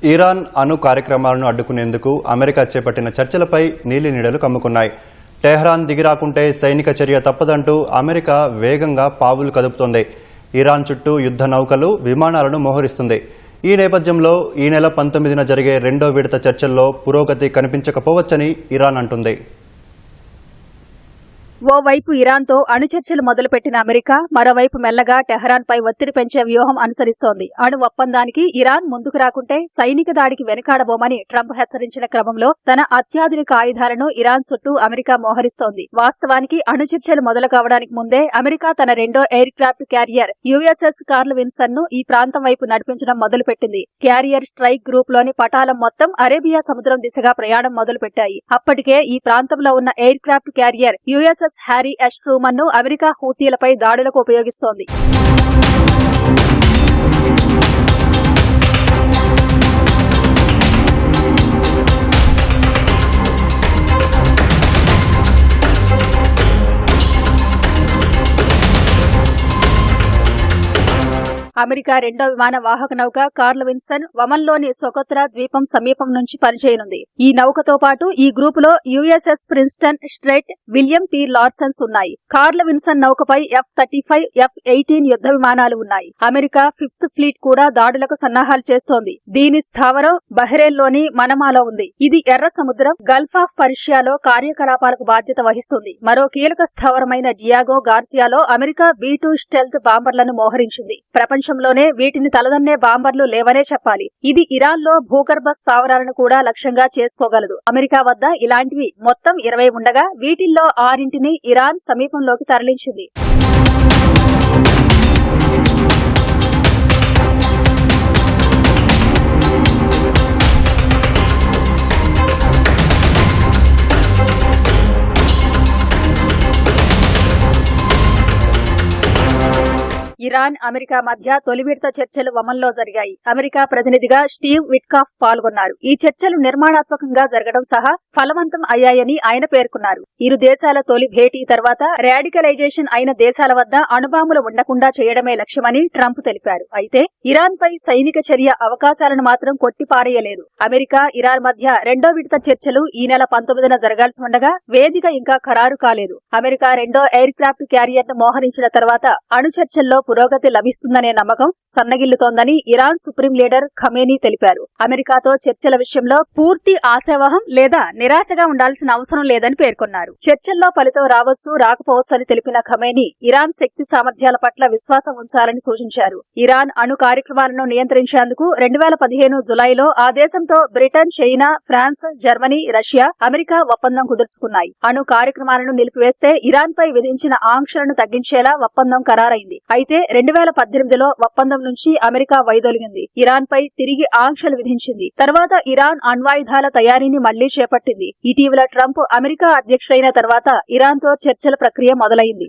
Iran అణు కార్యక్రమాలను అడ్డుకునేందుకు అమెరికా చేపట్టిన చర్చలపై నీలినీడలు కమ్ముకున్నాయి. టెహ్రాన్ దిగిరాకుంటే సైనిక చర్య తప్పదంటూ అమెరికా వేగంగా పావులు కదుపుతోంది. ఇరాన్ చుట్టూ యుద్ధ నౌకలు, విమానాలను మోహరిస్తుంది. ఈ నేపథ్యంలో ఈ నెల 19న జరిగే రెండో విడత చర్చల్లో పురోగతి కనిపించకపోవచ్చని ఇరాన్ అంటుంది. ఓవైపు ఇరాన్తో అణుచర్చలు మొదలుపెట్టిన అమెరికా మరోవైపు మెల్లగా టెహరాన్పై ఒత్తిడి పెంచే వ్యూహం అనుసరిస్తోంది. అణు ఒప్పందానికి ఇరాన్ ముందుకు రాకుంటే సైనిక దాడికి వెనుకాడబోమని ట్రంప్ హెచ్చరించిన క్రమంలో తన అత్యాధునిక ఆయుధాలను ఇరాన్ చుట్టూ అమెరికా మోహరిస్తోంది. వాస్తవానికి అణుచర్చలు మొదలు కావడానికి ముందే అమెరికా తన రెండో aircraft carrier USS Carl Vinson ను ఈ ప్రాంతం వైపు నడిపించడం మొదలుపెట్టింది. క్యారియర్ స్ట్రైక్ గ్రూప్ లోని పటాలం మొత్తం అరేబియా సముద్రం దిశగా ప్రయాణం మొదలుపెట్టాయి. అప్పటికే ఈ ప్రాంతంలో ఉన్న aircraft carrier USS Harry S Truman ను అమెరికా హూతీలపై దాడులకు ఉపయోగిస్తోంది. అమెరికా రెండో విమాన వాహక నౌక కార్ల్ విన్సన్ వమన్లోని సొకొత్రా ద్వీపం సమీపం నుంచి పనిచేయనుంది. ఈ నౌకతో పాటు ఈ గ్రూపులో USS Princeton, Sterett, William P Lawrence ఉన్నాయి. కార్ల్ విన్సన్ నౌకపై F-35, F-18 యుద్ధ విమానాలు ఉన్నాయి. అమెరికా 5th ఫ్లీట్ కూడా దాడులకు సన్నాహాలు చేస్తోంది. దీని స్థావరం బహ్రెయిన్లోని మనమాలో ఉంది. ఇది ఎర్ర సముద్రం, గల్ఫ్ ఆఫ్ పర్షియాలో కార్యకలాపాలకు బాధ్యత వహిస్తుంది. మరో కీలక స్థావరమైన డియాగో గార్సియాలో అమెరికా B-2 స్టెల్త్ బాంబర్లను మోహరించింది. ప్రపంచంలోనే వీటిని తలదన్నే బాంబర్లు లేవనే చెప్పాలి. ఇది ఇరాన్లో భూగర్భ స్థావరాలను కూడా లక్ష్యంగా చేసుకోగలదు. అమెరికా వద్ద ఇలాంటివి మొత్తం 20 ఉండగా వీటిల్లో 6ని ఇరాన్ సమీపంలోకి తరలించింది. ఇరాన్, అమెరికా మధ్య తొలి విడత చర్చలు వమన్లో జరిగాయి. అమెరికా ప్రతినిధిగా స్టీవ్ విట్కాఫ్ పాల్గొన్నారు. ఈ చర్చలు నిర్మాణాత్మకంగా జరగడం సహా ఫలవంతం అయ్యాయని ఆయన పేర్కొన్నారు. ఇరు దేశాల తొలి భేటీ తర్వాత రాడికలైజేషన్ అయిన దేశాల వద్ద అణుబాంబులు ఉండకుండా చేయడమే లక్ష్యమని ట్రంప్ తెలిపారు. అయితే ఇరాన్ పై సైనిక చర్య అవకాశాలను మాత్రం కొట్టిపారేయలేదు. అమెరికా, ఇరాన్ మధ్య రెండో విడత చర్చలు ఈ నెల 19న జరగాల్సి ఉండగా వేదిక ఇంకా ఖరారు కాలేదు. అమెరికా రెండో ఎయిర్ క్రాఫ్ట్ క్యారియర్ ను మోహరించిన తర్వాత అణు చర్చల్లో పురోగతి లభిస్తుందనే నమ్మకం సన్నగిల్లుతోందని ఇరాన్ సుప్రీం లీడర్ ఖమేనీ తెలిపారు. అమెరికాతో చర్చల విషయంలో పూర్తి ఆశావహం లేదా నిరాశగా ఉండాల్సిన అవసరం లేదని పేర్కొన్నారు. చర్చల్లో ఫలితం రావచ్చు, రాకపోవచ్చని తెలిపిన ఖమేనీ ఇరాన్ శక్తి సామర్థ్యాల పట్ల విశ్వాసం ఉంచాలని సూచించారు. ఇరాన్ అణు కార్యక్రమాలను నియంత్రించేందుకు 2015 జులైలో ఆ దేశంతో Britain, China, France, Germany, Russia, America ఒప్పందం కుదుర్చుకున్నాయి. అణు కార్యక్రమాలను నిలిపివేస్తే ఇరాన్ పై విధించిన ఆంక్షలను తగ్గించేలా ఒప్పందం ఖరారైంది. అయితే 2018లో ఒప్పందం నుంచి అమెరికా వైదొలిగింది. ఇరాన్ పై తిరిగి ఆంక్షలు విధించింది. తర్వాత ఇరాన్ అణ్వాయుధాల తయారీని మళ్లీ చేపట్టింది. ఇటీవల ట్రంప్ అమెరికా అధ్యక్షుడైన తర్వాత ఇరాన్తో చర్చల ప్రక్రియ మొదలైంది.